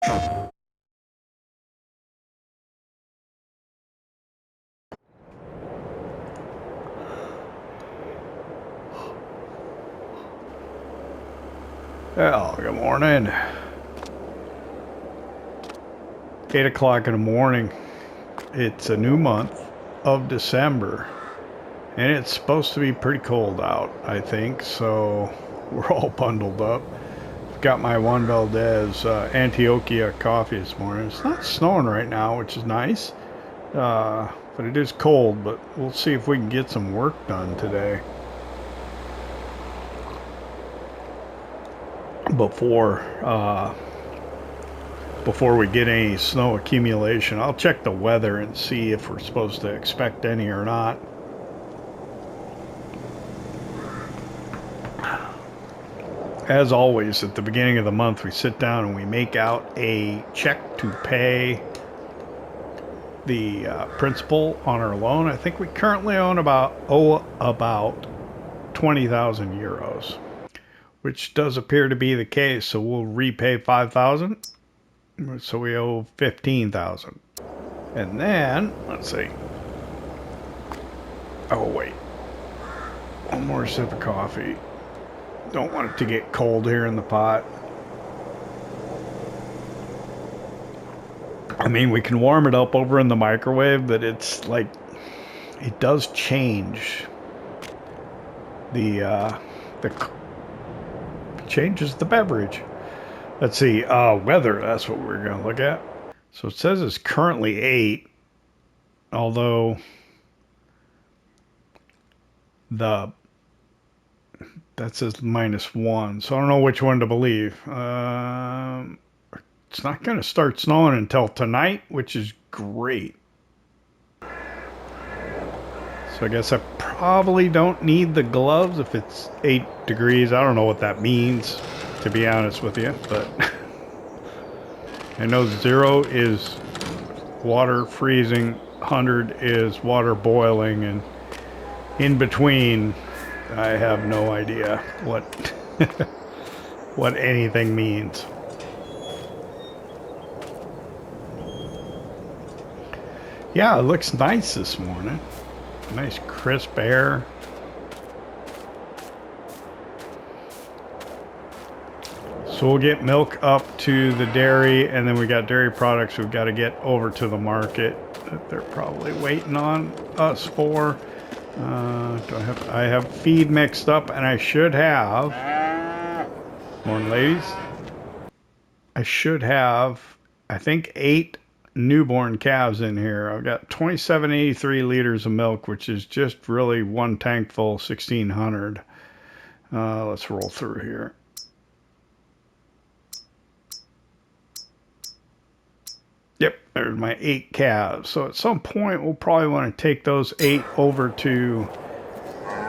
Well, good morning. 8 o'clock in the morning. It's a new month of December, and it's supposed to be pretty cold out, I think, so we're all bundled up. Got my Juan Valdez Antioquia coffee this morning. It's not snowing right now, which is nice, but it is cold, but we'll see if we can get some work done today. Before we get any snow accumulation. I'll check the weather and see if we're supposed to expect any or not. As always, at the beginning of the month, we sit down and we make out a check to pay the principal on our loan. I think we currently owe about 20,000 euros, which does appear to be the case. So we'll repay 5,000. So we owe 15,000. And then, let's see. Oh, wait. One more sip of coffee. Don't want it to get cold here in the pot. I mean, we can warm it up over in the microwave, but it's like, it does change changes the beverage. Let's see, weather, that's what we're going to look at. So it says it's currently 8, although that says -1, so I don't know which one to believe. It's not going to start snowing until tonight, which is great. So I guess I probably don't need the gloves if it's 8 degrees. I don't know what that means, to be honest with you, but I know 0 is water freezing, 100 is water boiling, and in between I have no idea what what anything means. Yeah, it looks nice this morning. Nice crisp air. So we'll get milk up to the dairy, and then we got dairy products we've got to get over to the market that they're probably waiting on us for. I have feed mixed up, and I should have, morning ladies, I should have, I think, 8 newborn calves in here. I've got 2783 liters of milk, which is just really one tank full, 1600. Let's roll through here. Yep, there's my 8 calves. So at some point, we'll probably want to take those 8 over to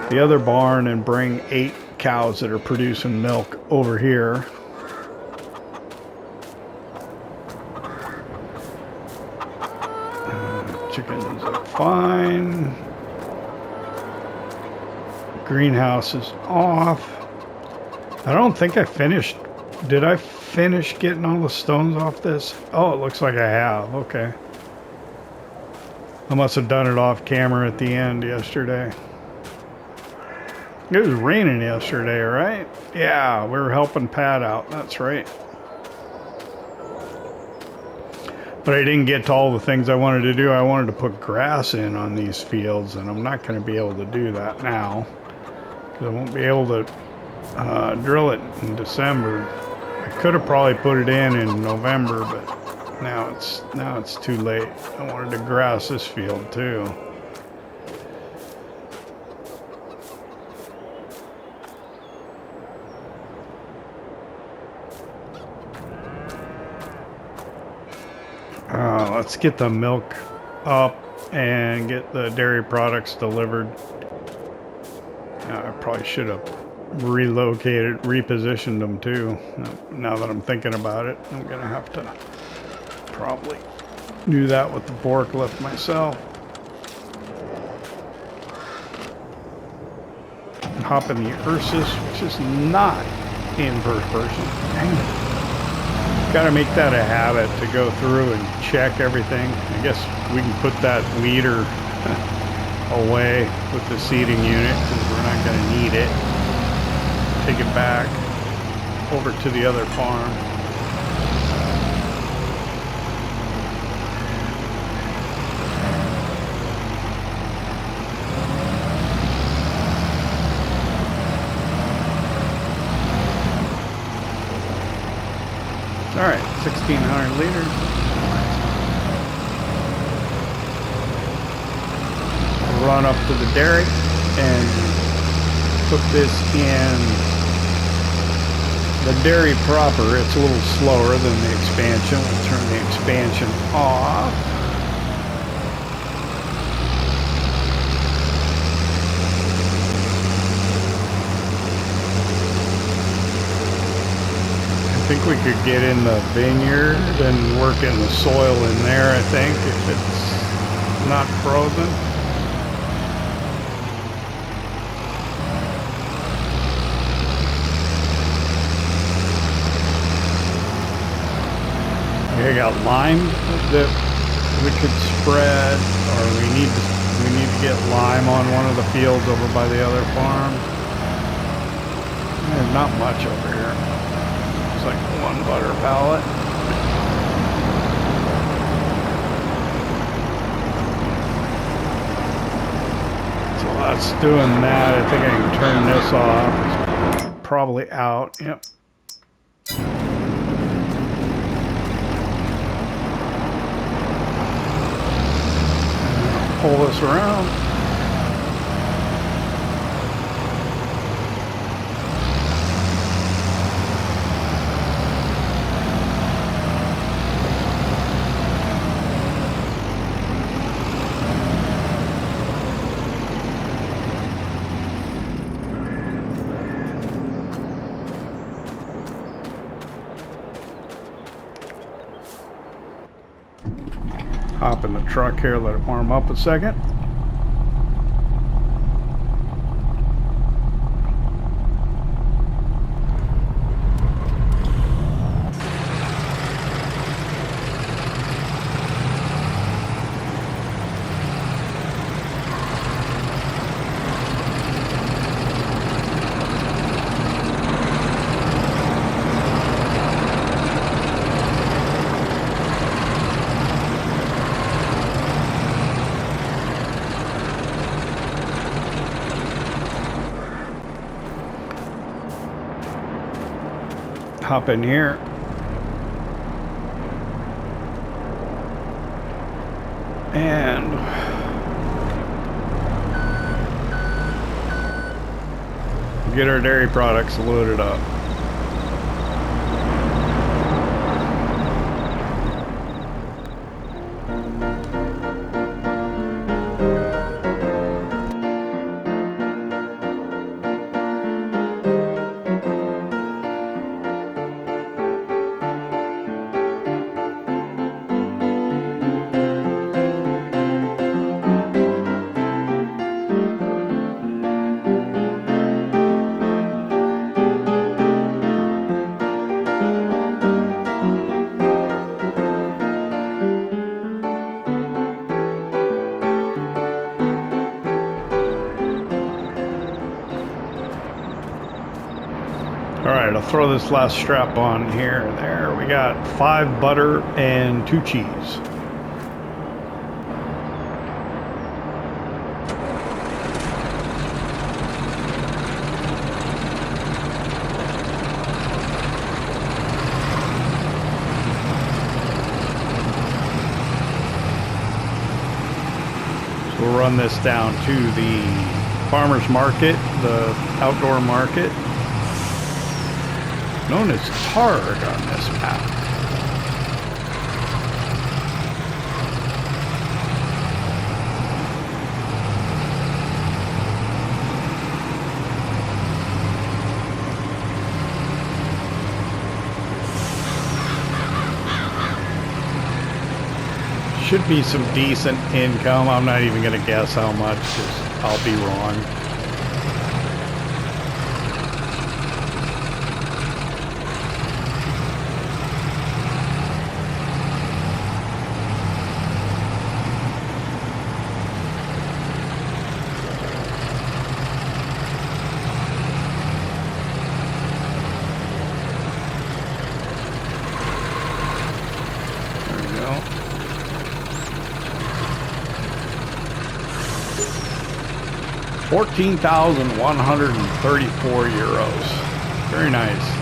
the other barn and bring 8 cows that are producing milk over here. Chickens are fine. Greenhouse is off. I don't think I finished. Did I finish getting all the stones off this? Oh, it looks like I have. Okay. I must have done it off camera at the end yesterday. It was raining yesterday, right? Yeah, we were helping Pat out. That's right. But I didn't get to all the things I wanted to do. I wanted to put grass in on these fields, and I'm not going to be able to do that now, because I won't be able to drill it in December. I could have probably put it in November, but now it's too late. I wanted to grass this field too. Let's get the milk up and get the dairy products delivered. I probably should have repositioned them too. Now that I'm thinking about it, I'm gonna have to probably do that with the forklift myself. Hop in the Ursus, which is not in first person. Dang it. Got to make that a habit to go through and check everything. I guess we can put that weeder away with the seeding unit because we're not going to need it. Take it back over to the other farm. All right, 1,600 liters. Run up to the dairy and put this in the dairy proper. It's a little slower than the expansion. We'll turn the expansion off. I think we could get in the vineyard and work in the soil in there, I think, if it's not frozen. We got lime that we could spread, or we need to get lime on one of the fields over by the other farm. There's not much over here. It's like one butter pallet. So that's doing that. I think I can turn this off. It's probably out. Yep. Pull this around. Hop in the truck here, let it warm up a second. Hop in here. And get our dairy products loaded up. Alright, I'll throw this last strap on here and there. We got 5 butter and 2 cheese. So we'll run this down to the farmer's market, the outdoor market, known as Targ on this map. Should be some decent income. I'm not even going to guess how much, because I'll be wrong. go. 14,134 euros. Very nice.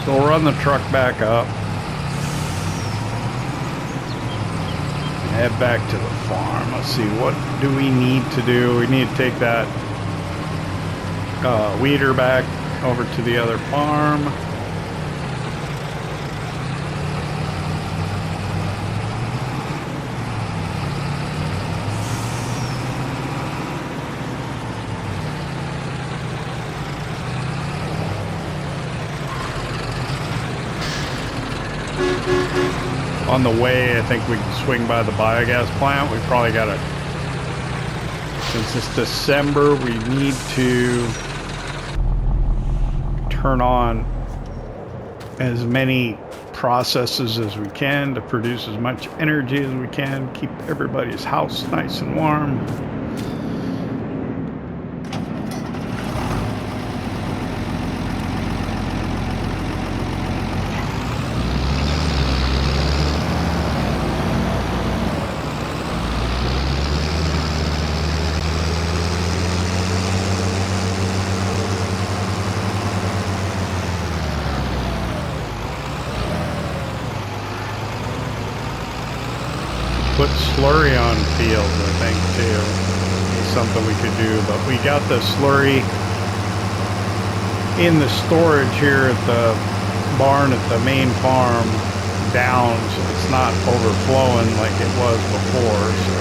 So we'll run the truck back up. Head back to the farm. Let's see, what do we need to do? We need to take that weeder back over to the other farm. On the way, I think we can swing by the biogas plant. We probably got to, since it's December, we need to turn on as many processes as we can to produce as much energy as we can, keep everybody's house nice and warm. Put slurry on fields, I think, too. It's something we could do, but we got the slurry in the storage here at the barn at the main farm down, so it's not overflowing like it was before, so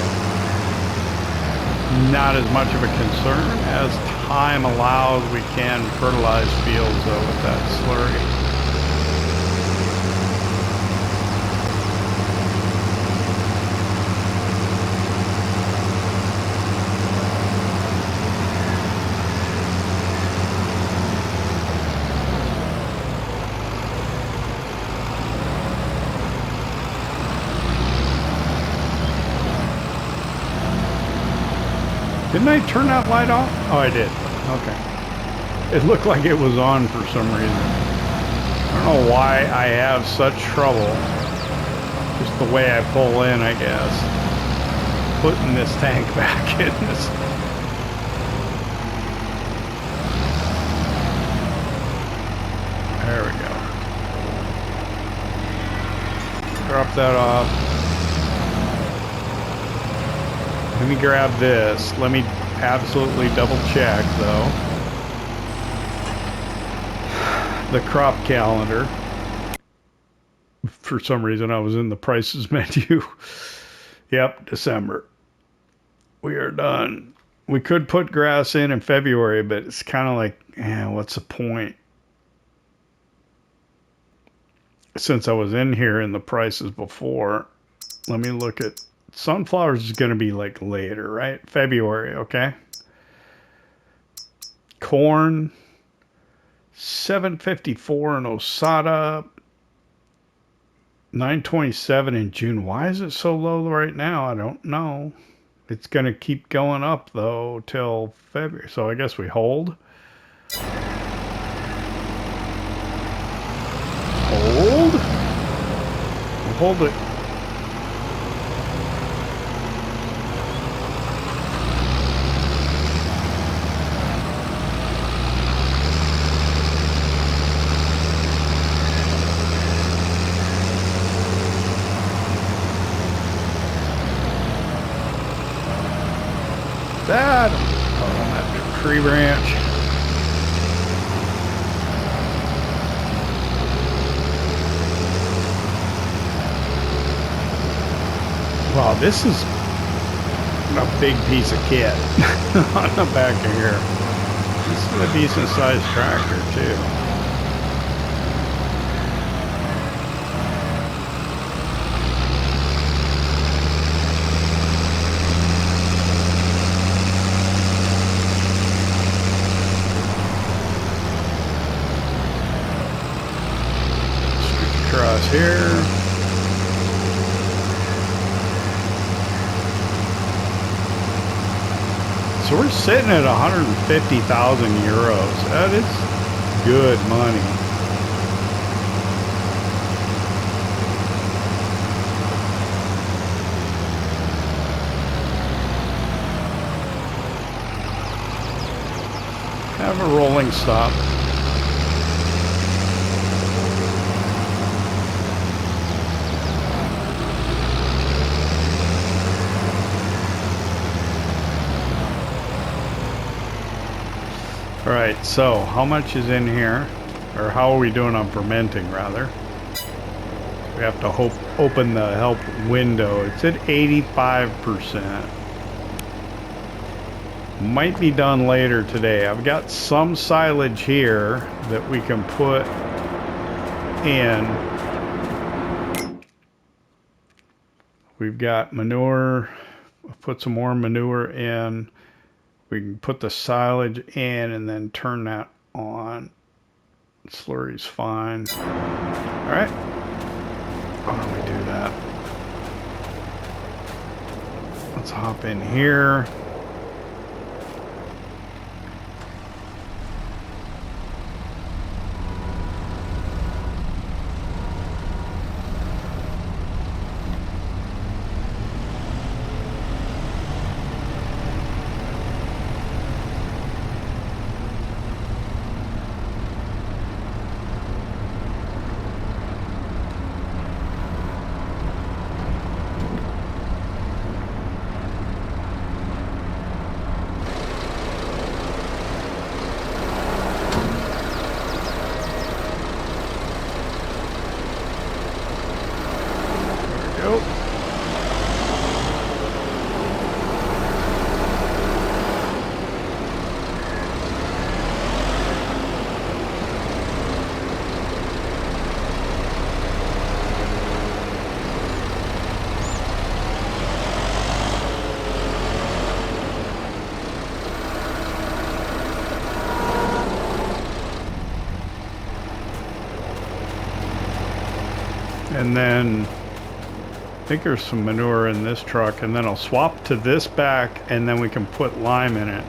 not as much of a concern. As time allows, we can fertilize fields, though, with that slurry. Didn't I turn that light off? Oh, I did. Okay. It looked like it was on for some reason. I don't know why I have such trouble. Just the way I pull in, I guess. Putting this tank back in this. There we go. Drop that off. Let me grab this. Let me absolutely double check, though. The crop calendar. For some reason, I was in the prices menu. Yep, December. We are done. We could put grass in February, but it's kind of like, what's the point? Since I was in here in the prices before, let me look at sunflowers is going to be like later, right? February, okay? Corn, $7.54 in Osada, $9.27 in June. Why is it so low right now? I don't know. It's going to keep going up, though, till February. So I guess we hold. Hold? We'll hold it. That on that tree branch. Wow, this is a big piece of kit on the back of here. This is a decent sized tractor too. Switch across here. So we're sitting at 150,000 euros. That is good money. Have a rolling stop. Alright, so how much is in here? Or how are we doing on fermenting, rather? We have to open the help window. It's at 85%. Might be done later today. I've got some silage here that we can put in. We've got manure. I'll put some more manure in. We can put the silage in and then turn that on. Slurry's fine. All right. Why don't we do that? Let's hop in here. And then I think there's some manure in this truck, and then I'll swap to this back and then we can put lime in it.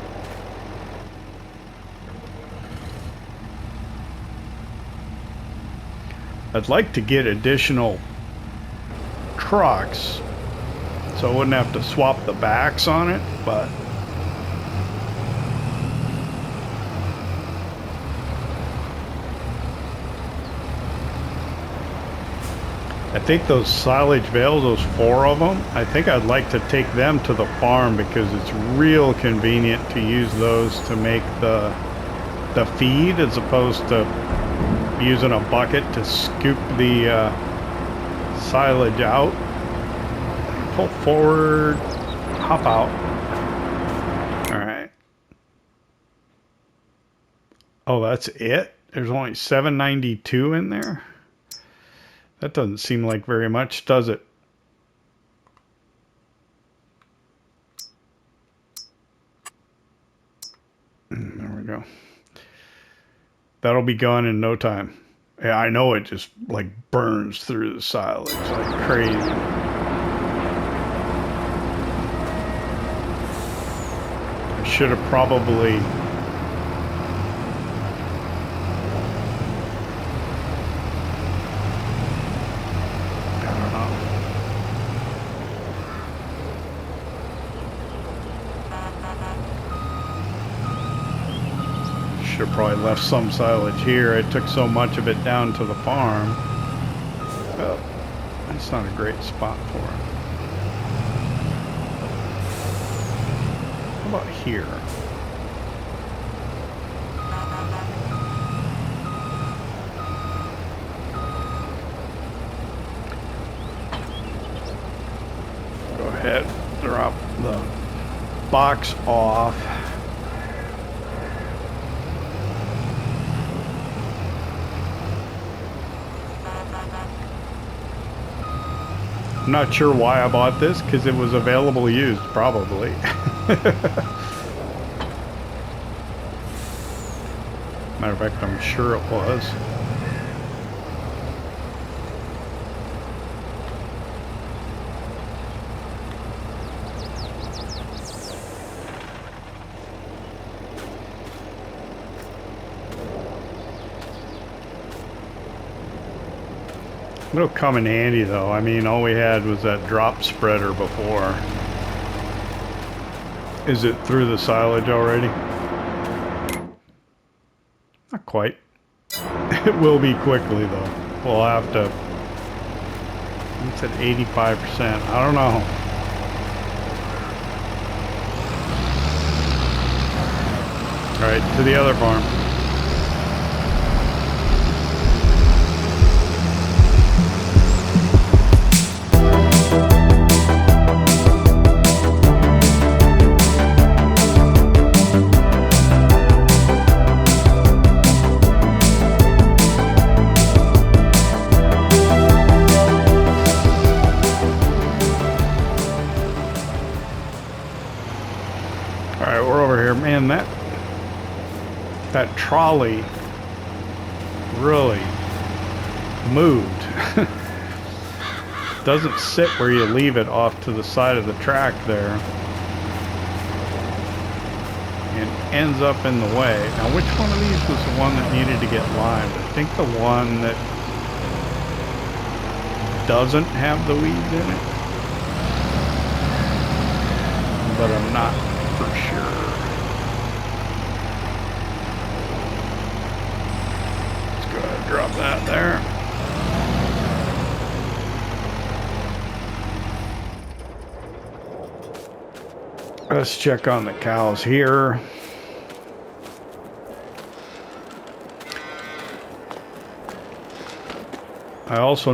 I'd like to get additional trucks so I wouldn't have to swap the backs on it, but I think those silage bales, those 4 of them, I think I'd like to take them to the farm because it's real convenient to use those to make the feed as opposed to using a bucket to scoop the silage out. Pull forward, hop out. All right. Oh, that's it? There's only 792 in there? That doesn't seem like very much, does it? There we go. That'll be gone in no time. Yeah, I know it just like burns through the silage like crazy. I should have probably should have probably left some silage here. I took so much of it down to the farm. Well, that's not a great spot for it. How about here? Go ahead, drop the box off. I'm not sure why I bought this, because it was available used, probably. Matter of fact, I'm sure it was. It'll come in handy though. I mean, all we had was that drop spreader before. Is it through the silage already? Not quite. It will be quickly though. We'll have to... It's at 85%. I don't know. Alright, to the other farm. Man, that trolley really moved. Doesn't sit where you leave it off to the side of the track there. And ends up in the way. Now, which one of these was the one that needed to get lined? I think the one that doesn't have the weeds in it. But I'm not for sure. Drop that there. Let's check on the cows here. I also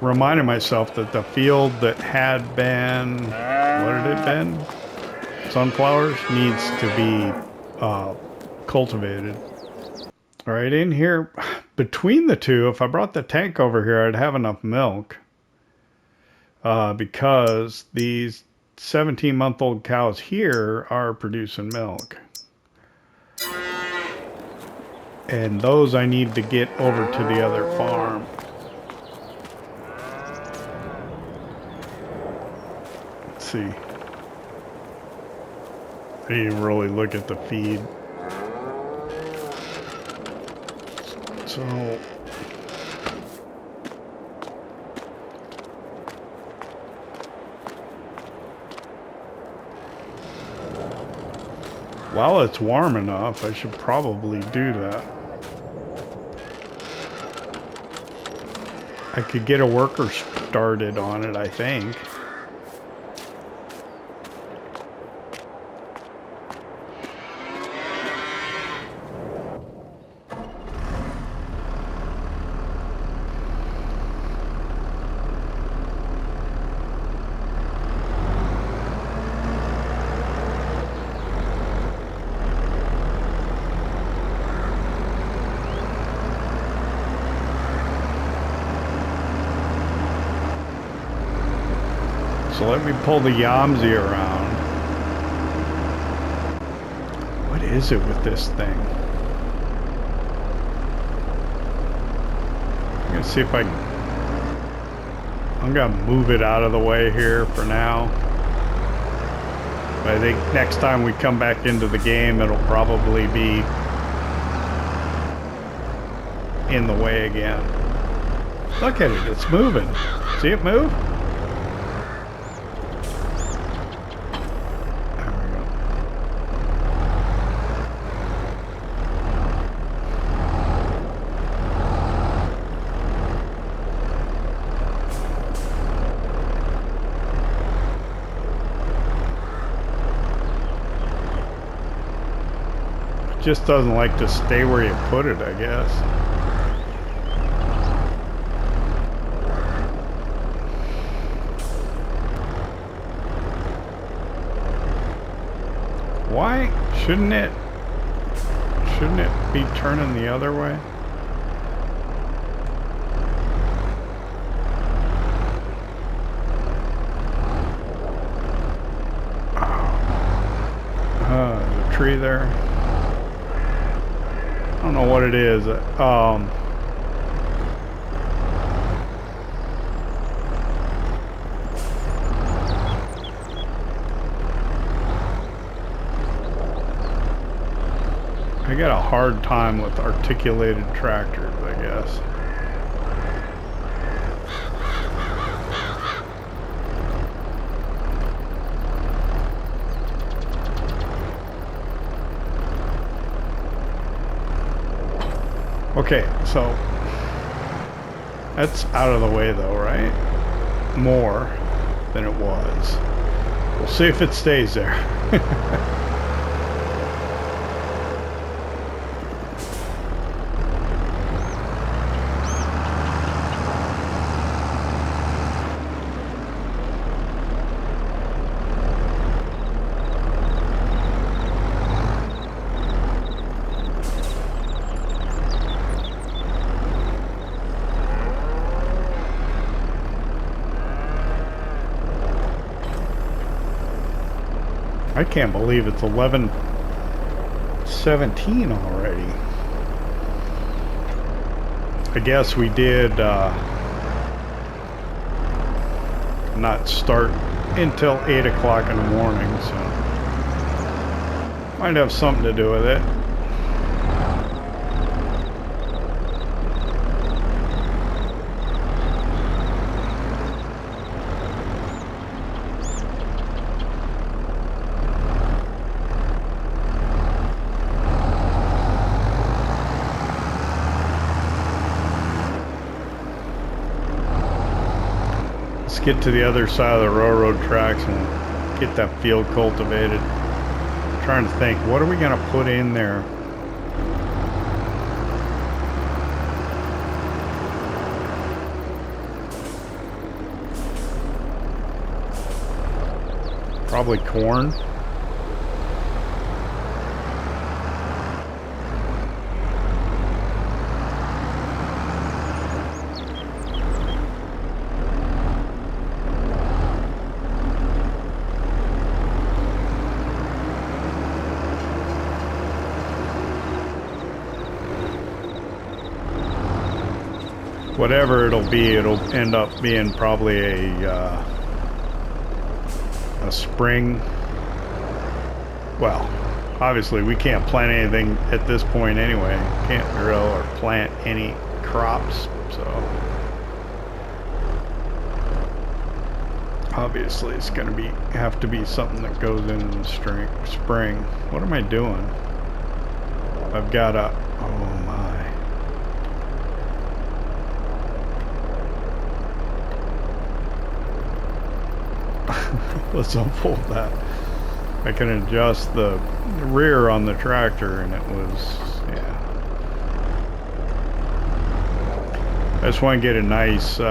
reminded myself that the field that had been, what had it been? Sunflowers needs to be cultivated. All right, in here, between the two, if I brought the tank over here, I'd have enough milk. Because these 17-month-old cows here are producing milk. And those I need to get over to the other farm. Let's see. I didn't even really look at the feed. So while it's warm enough, I should probably do that. I could get a worker started on it, I think. So let me pull the Yamzi around. What is it with this thing? I'm gonna see if I'm gonna move it out of the way here for now. But I think next time we come back into the game, it'll probably be in the way again. Look at it, it's moving. See it move? Just doesn't like to stay where you put it, I guess. Why shouldn't it be turning the other way? There's a tree there. I don't know what it is. I got a hard time with articulated tractors, I guess. Okay, so that's out of the way though, right? More than it was. We'll see if it stays there. I can't believe it's 11:17 already. I guess we did not start until 8 o'clock in the morning, so might have something to do with it. Get to the other side of the railroad tracks and get that field cultivated. I'm trying to think, what are we going to put in there? Probably corn. Whatever it'll be, it'll end up being probably a spring. Well, obviously we can't plant anything at this point anyway. Can't grow or plant any crops, so obviously it's going to have to be something that goes in the spring. What am I doing? I've got a, oh my. Let's unfold that. I can adjust the rear on the tractor and it was, yeah. I just want to get a nice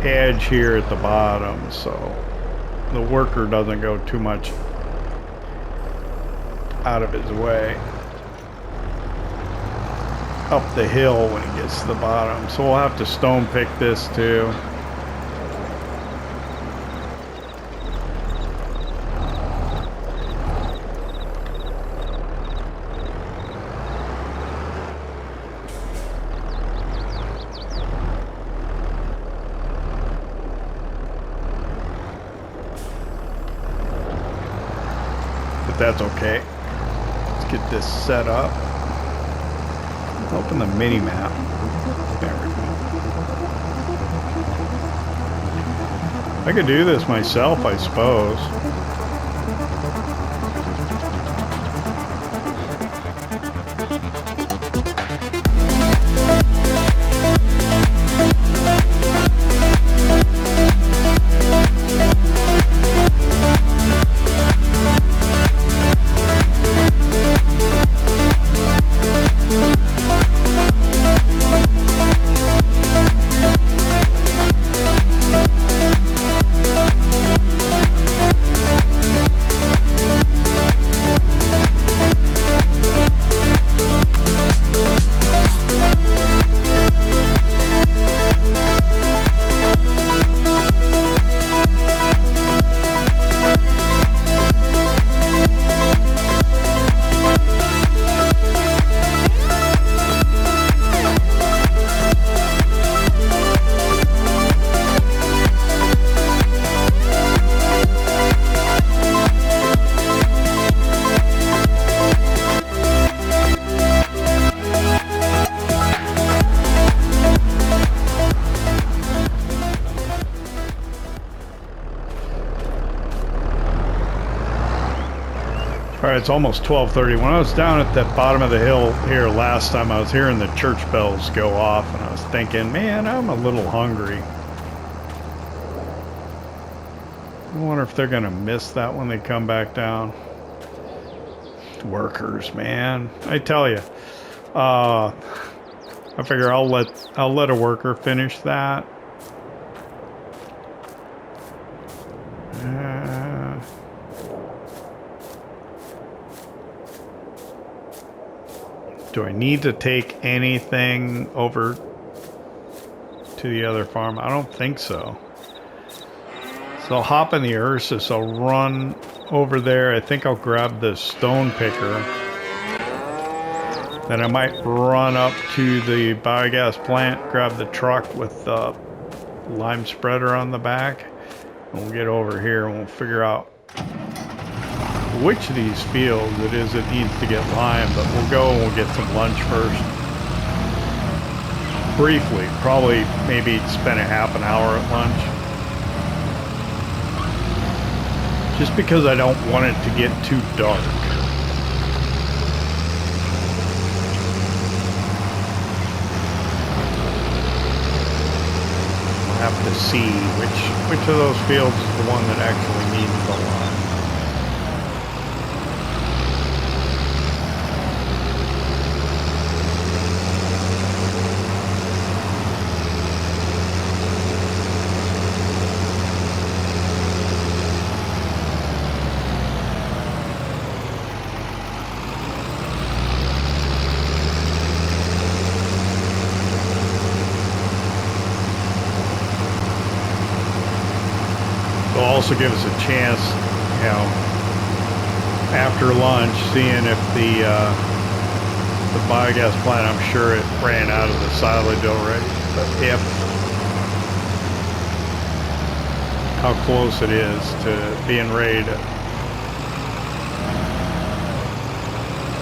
edge here at the bottom so the worker doesn't go too much out of his way up the hill when he gets to the bottom. So we'll have to stone pick this too. That's okay. Let's get this set up. Open the mini map. There we go. I could do this myself, I suppose. Alright, it's almost 12:30. When I was down at the bottom of the hill here last time, I was hearing the church bells go off, and I was thinking, man, I'm a little hungry. I wonder if they're going to miss that when they come back down. Workers, man. I tell you. I figure I'll let a worker finish that. Do I need to take anything over to the other farm? I don't think so. So I'll hop in the Ursus. I'll run over there. I think I'll grab the stone picker. Then I might run up to the biogas plant, grab the truck with the lime spreader on the back. And we'll get over here and we'll figure out which of these fields it is that needs to get lime, but we'll go and we'll get some lunch first. Briefly, probably maybe spend a half an hour at lunch. Just because I don't want it to get too dark. We'll have to see which of those fields is the one that actually needs the lime. Also give us a chance, you know, after lunch, seeing if the biogas plant, I'm sure it ran out of the silage already, but if, how close it is to being ready to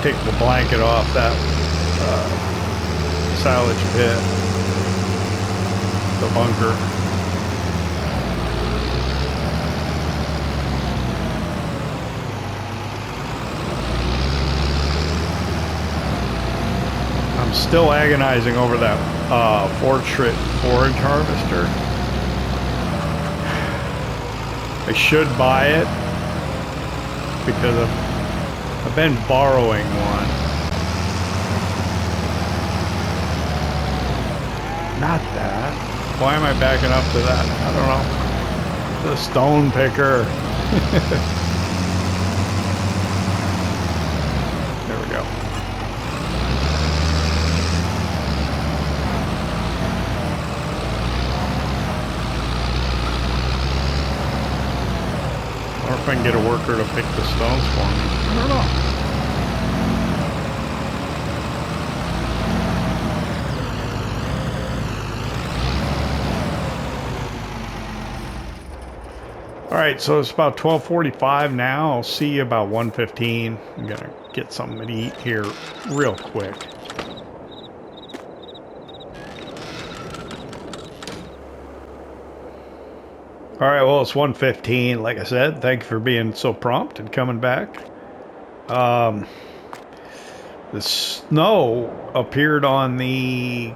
take the blanket off that silage pit, the bunker. Still agonizing over that forage harvester. I should buy it because I've been borrowing one. Not that. Why am I backing up to that? I don't know. The stone picker. There we go. If I can get a worker to pick the stones for me. I don't know. Alright, so it's about 12:45 now. I'll see you about 1:15. I'm gonna get something to eat here real quick. All right, well, it's 1:15. Like I said, thank you for being so prompt and coming back. The snow appeared on the,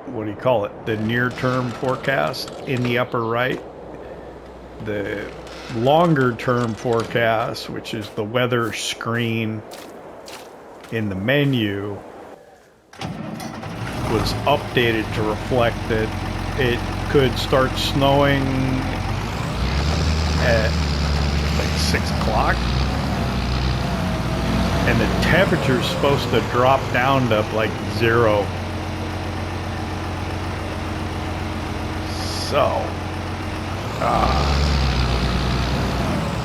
what do you call it? The near-term forecast in the upper right. The longer-term forecast, which is the weather screen in the menu, was updated to reflect that it could start snowing at like 6 o'clock, and the temperature's supposed to drop down to like 0. So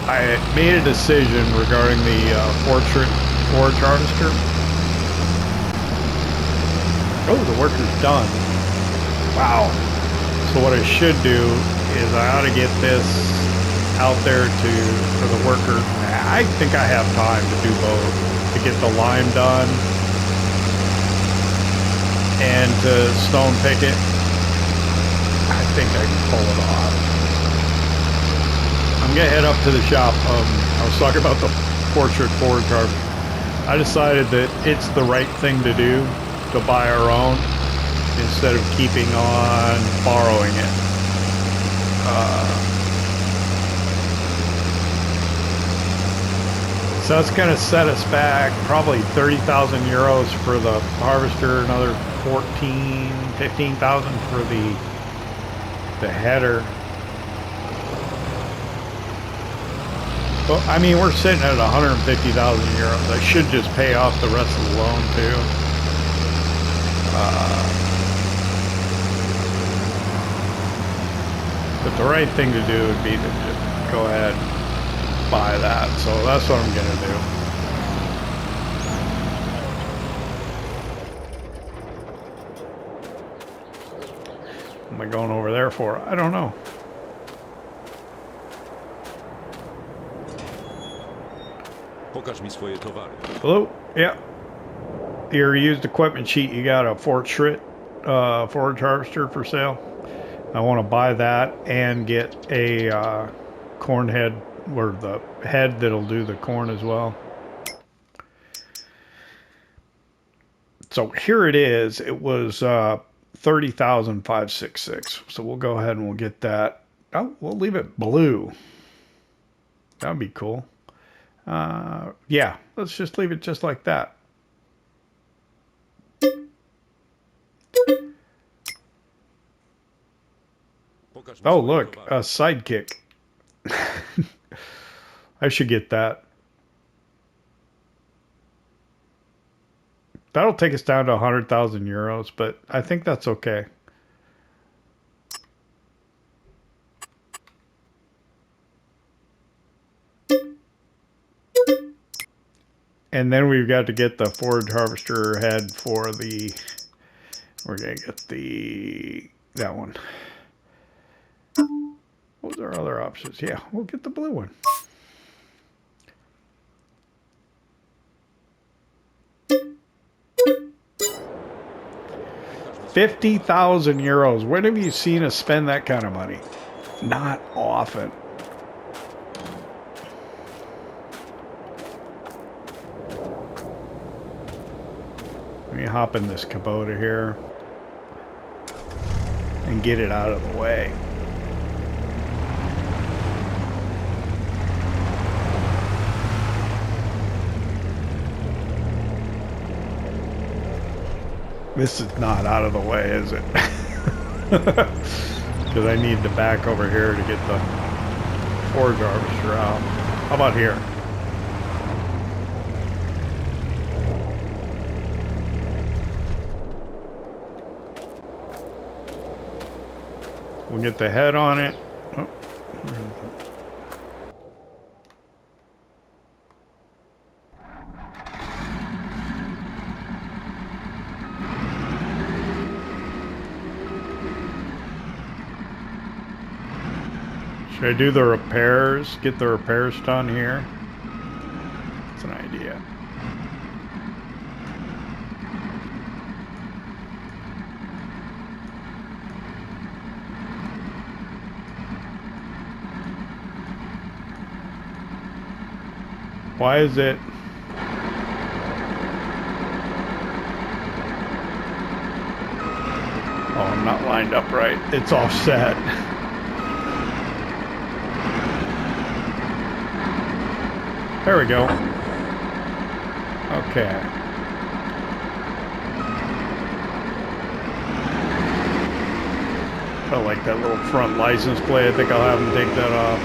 I made a decision regarding the forage harvester. Oh, the worker's done. Wow. So what I should do is I ought to get this out there for the worker. I think I have time to do both, to get the lime done and to stone pick it. I think I can pull it off. I'm gonna head up to the shop. I was talking about the 4-strip forage harvester. I decided that it's the right thing to do to buy our own instead of keeping on borrowing it. So that's going to set us back probably 30,000 euros for the harvester, another 15,000 for the header. Well, I mean, we're sitting at 150,000 euros. I should just pay off the rest of the loan too. But the right thing to do would be to just go ahead and buy that. So that's what I'm going to do. What am I going over there for? I don't know. Hello? Yeah. Your used equipment sheet, you got a forage harvester for sale. I want to buy that and get a corn head, or the head that'll do the corn as well. So here it is. It was 30,566. So we'll go ahead and we'll get that. Oh, we'll leave it blue. That'd be cool. Yeah, let's just leave it just like that. Oh, look, a sidekick. I should get that. That'll take us down to 100,000 euros, but I think that's okay. And then we've got to get the forage harvester head for the, we're going to get that one. What was our other options? Yeah, we'll get the blue one. €50,000. When have you seen us spend that kind of money? Not often. Let me hop in this Kubota here and get it out of the way. This is not out of the way, is it? Because I need to back over here to get the forage harvester out. How about here? We'll get the head on it. Oh. Should I do the repairs? Get the repairs done here? That's an idea. Why is it? Oh, I'm not lined up right. It's offset. There we go. Okay. I like that little front license plate. I think I'll have them take that off.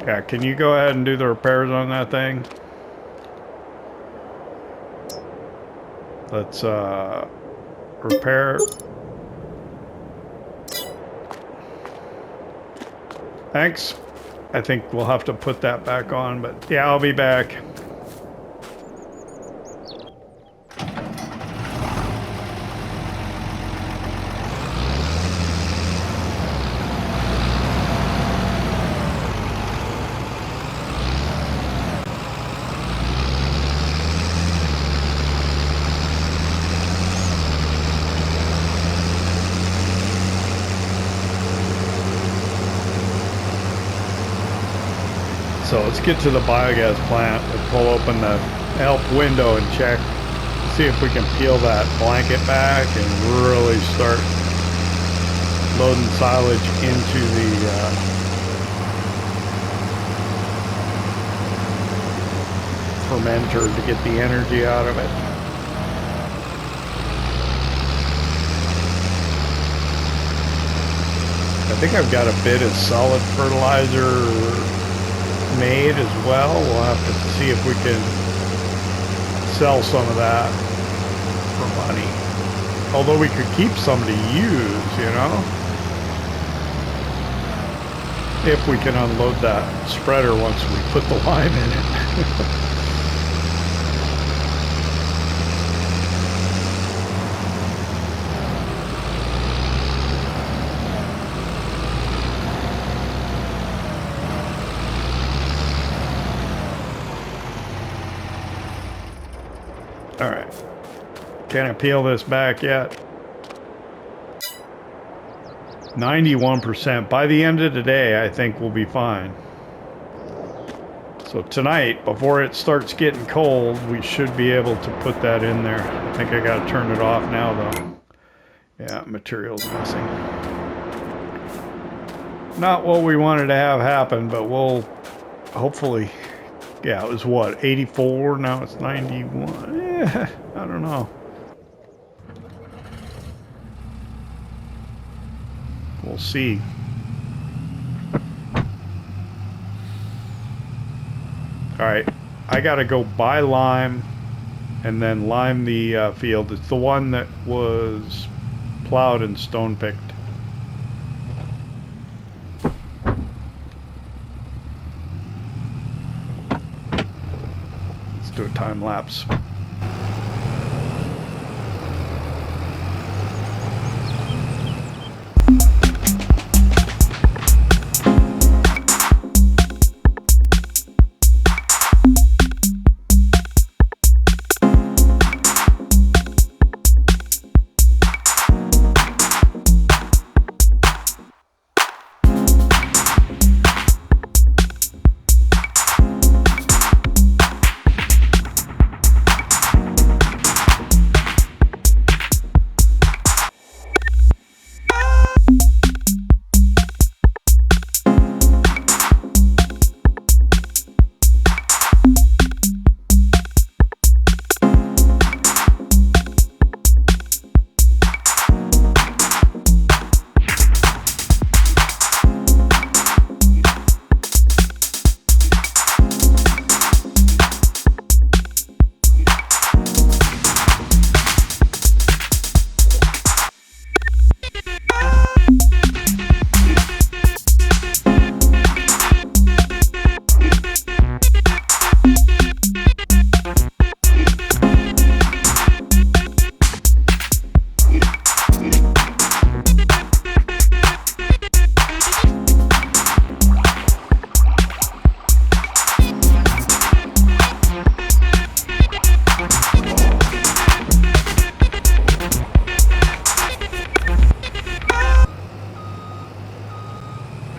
Yeah, can you go ahead and do the repairs on that thing? Let's repair. Thanks. I think we'll have to put that back on, but yeah, I'll be back. So let's get to the biogas plant. We'll pull open the help window and check, see if we can peel that blanket back and really start loading silage into the fermenter to get the energy out of it. I think I've got a bit of solid fertilizer made as well. We'll have to see if we can sell some of that for money. Although we could keep some to use, you know, if we can unload that spreader once we put the lime in it. All right, can I peel this back yet? 91%. By the end of the day, I think we'll be fine. So tonight, before it starts getting cold, we should be able to put that in there. I think I gotta turn it off now though. Yeah, material's missing. Not what we wanted to have happen, but we'll hopefully... Yeah, it was what, 84? Now it's 91. Yeah, I don't know. We'll see. Alright, I gotta go buy lime and then lime the field. It's the one that was plowed and stone picked. Do a time lapse.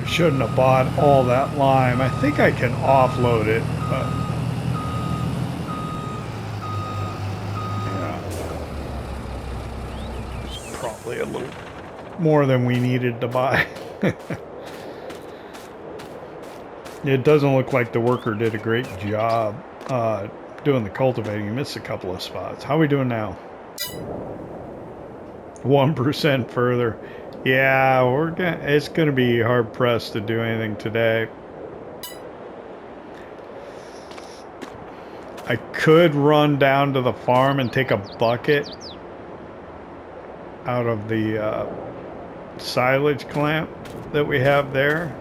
Shouldn't have bought all that lime. I think I can offload it, but yeah, it's probably a little more than we needed to buy. It doesn't look like the worker did a great job doing the cultivating. He missed a couple of spots. How are we doing now? 1% further. Yeah, it's gonna be hard pressed to do anything today. I could run down to the farm and take a bucket out of the silage clamp that we have there.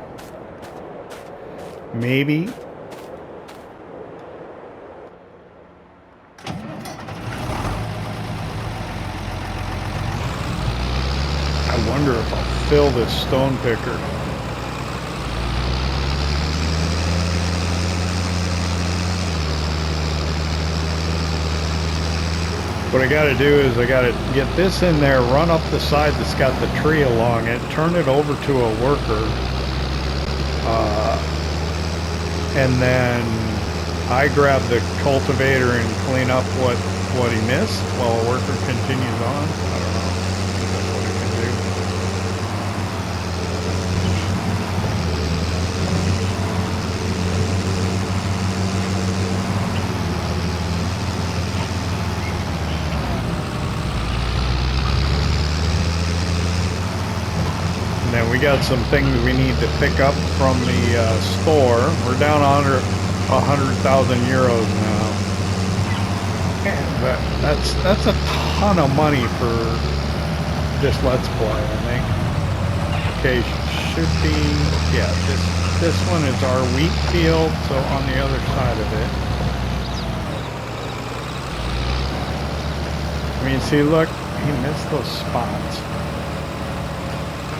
Maybe. I wonder if I'll fill this stone picker. What I gotta do is I gotta get this in there, run up the side that's got the tree along it, turn it over to a worker, and then I grab the cultivator and clean up what he missed while a worker continues on. I don't know. I think that's what he can do. And then we got some things we need to pick up from the store. We're down under 100,000 euros now. And that's a ton of money for this Let's Play, I think. Okay, should be, yeah, this one is our wheat field, so on the other side of it. I mean, see, look, he missed those spots.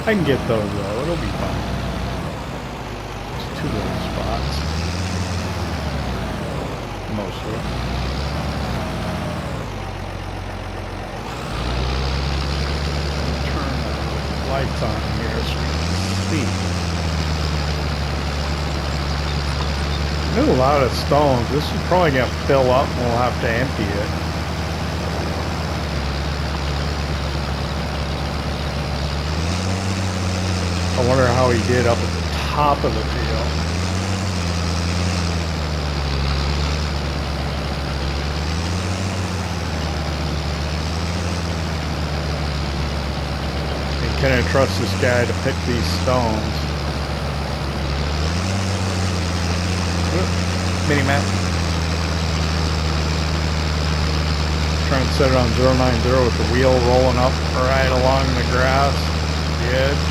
I can get those though, it'll be fine. Just 2 little spots. Mostly. Lights on here so we can see. There's a lot of stones. This is probably going to fill up and we'll have to empty it. I wonder how he did up at the top of the field. Can I trust this guy to pick these stones? Mini map. Try and set it on 090 with the wheel rolling up right along the grass, the edge.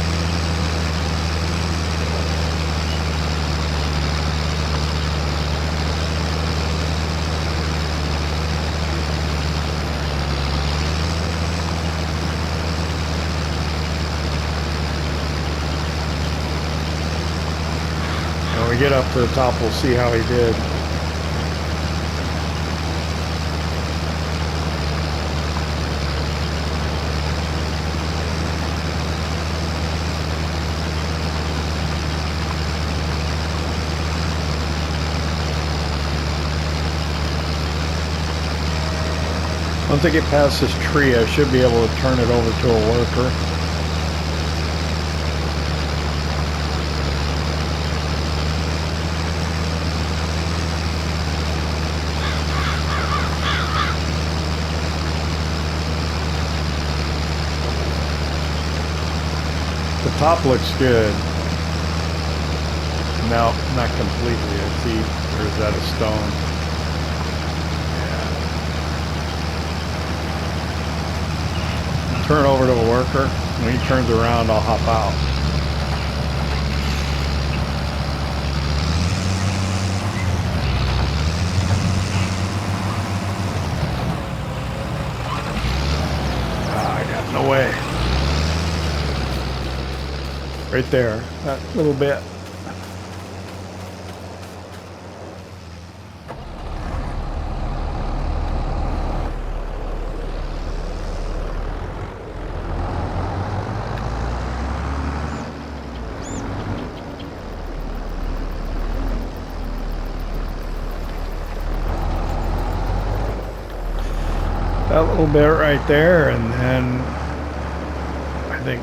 When we get up to the top, we'll see how he did. Once I get past this tree, I should be able to turn it over to a worker. The top looks good. No, not completely. I see, or is that a stone? Yeah. Turn over to a worker. When he turns around, I'll hop out. Ah, I got no way. Right there, that little bit. That little bit right there, and then I think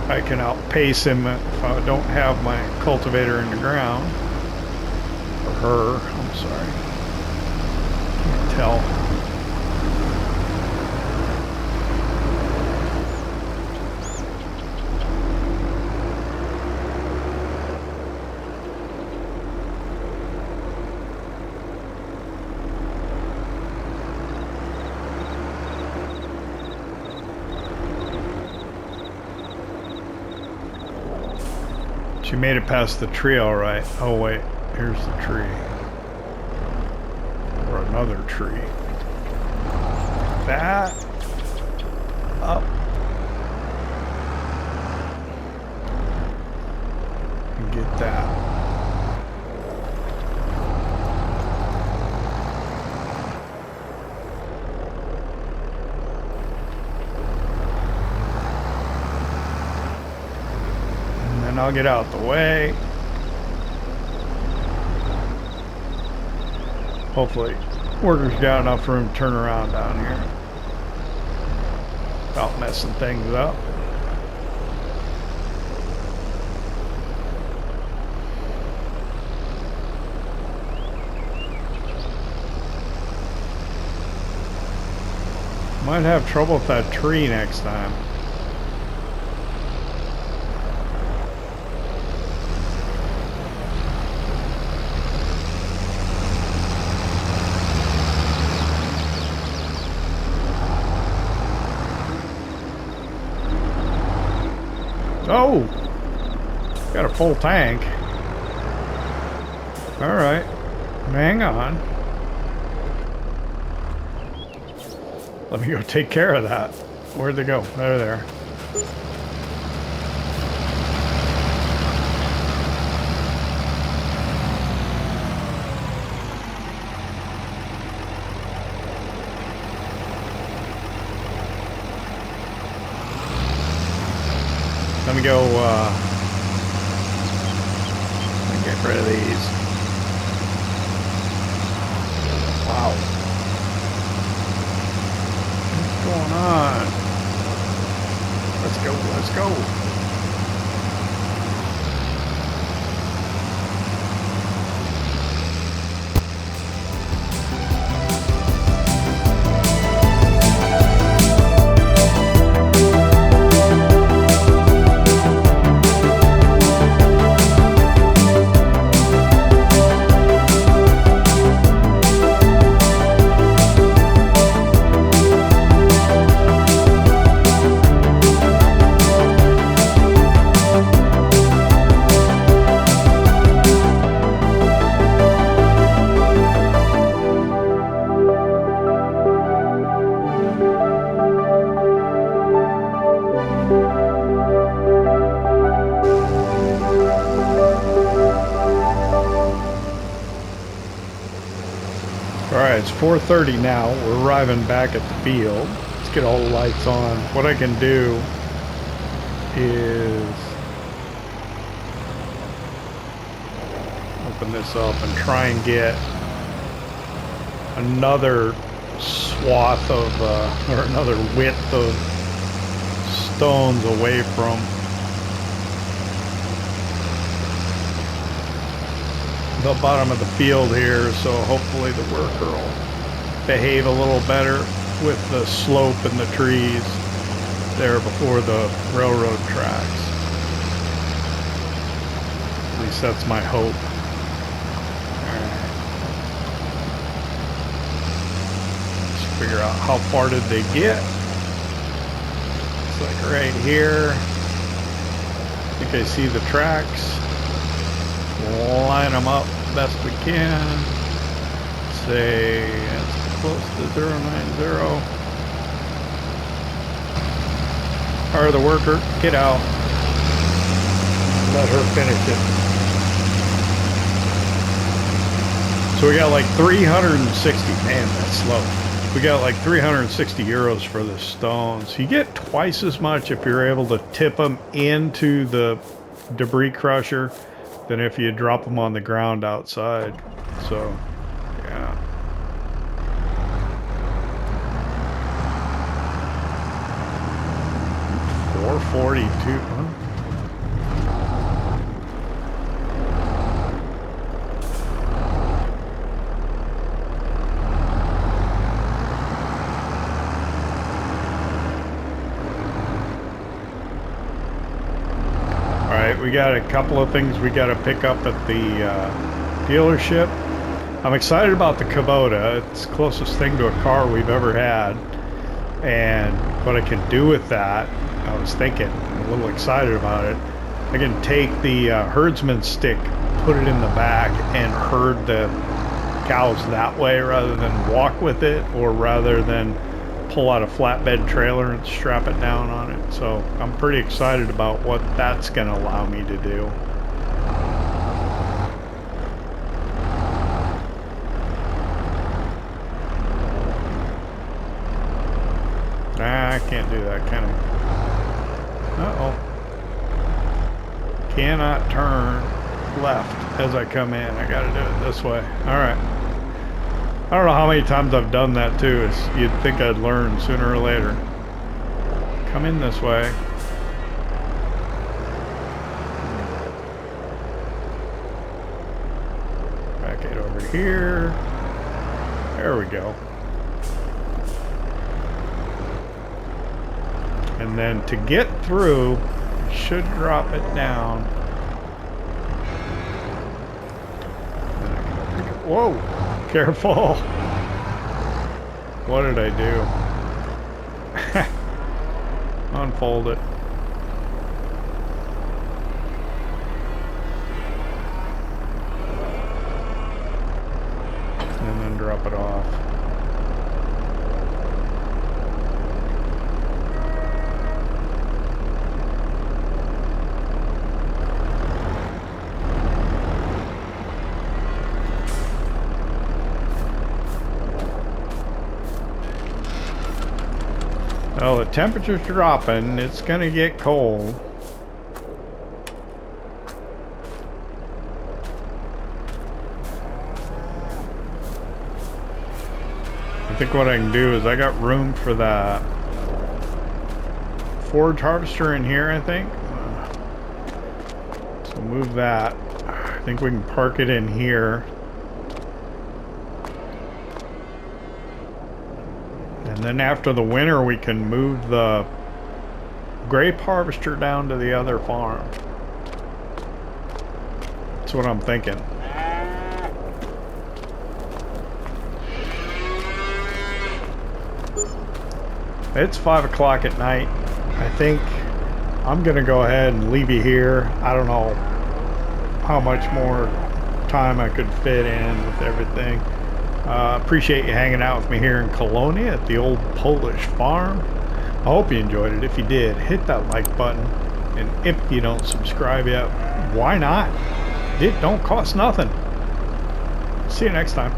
I can outpace him if I don't have my cultivator in the ground. Or her, I'm sorry. Can't tell. She made it past the tree all right. Oh wait, here's the tree. Or another tree. That. Up. And get that. I'll get out the way. Hopefully, workers got enough room to turn around down here without messing things up. Might have trouble with that tree next time. Oh! Got a full tank. Alright. Hang on. Let me go take care of that. Where'd they go? They're there. Let me go, let me get rid of these. Wow. What's going on? Let's go, let's go. It's 4:30 now. We're arriving back at the field. Let's get all the lights on. What I can do is open this up and try and get another swath of, or another width of stones away from the bottom of the field here, so hopefully the worker will behave a little better with the slope and the trees there before the railroad tracks. At least that's my hope. Let's figure out how far did they get. It's like right here. I think I see the tracks. Line them up best we can. Say it's close to 090. Or the worker, get out. Let her finish it. So we got like 360. Man, that's slow. We got like 360 euros for the stones. You get twice as much if you're able to tip them into the debris crusher than if you drop them on the ground outside. So, yeah. $442, huh? We got a couple of things we got to pick up at the dealership. I'm excited about the Kubota. It's the closest thing to a car we've ever had. And what I can do with that, I was thinking, I'm a little excited about it. I can take the herdsman stick, put it in the back, and herd the cows that way rather than walk with it, or rather than pull out a flatbed trailer and strap it down on it. So I'm pretty excited about what that's going to allow me to do. Nah, I can't do that kind of. Uh-oh. Cannot turn left as I come in. I got to do it this way. All right. I don't know how many times I've done that too. You'd think I'd learn sooner or later. Come in this way. Back it over here. There we go. And then to get through, you should drop it down. Whoa! Careful! What did I do? Unfold it. And then drop it off. Well, the temperature's dropping. It's gonna get cold. I think what I can do is I got room for that forage harvester in here, I think. So move that. I think we can park it in here. And then after the winter, we can move the grape harvester down to the other farm. That's what I'm thinking. It's 5 o'clock at night. I think I'm gonna go ahead and leave you here. I don't know how much more time I could fit in with everything. Appreciate you hanging out with me here in Kolonia at the old Polish farm. I hope you enjoyed it. If you did, hit that like button. And if you don't subscribe yet, why not? It don't cost nothing. See you next time.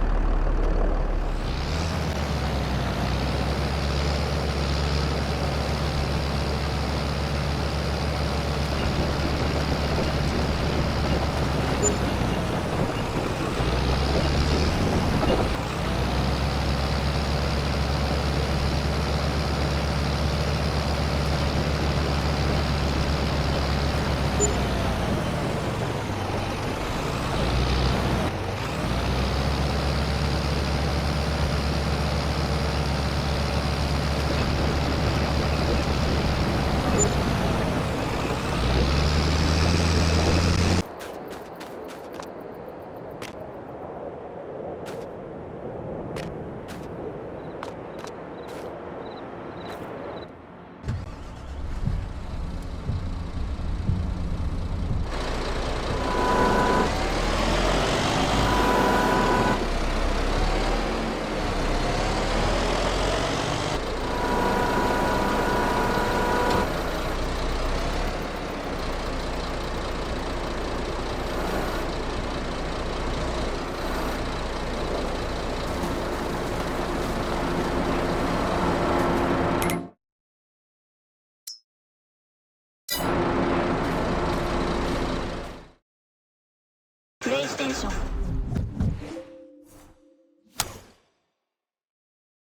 PlayStation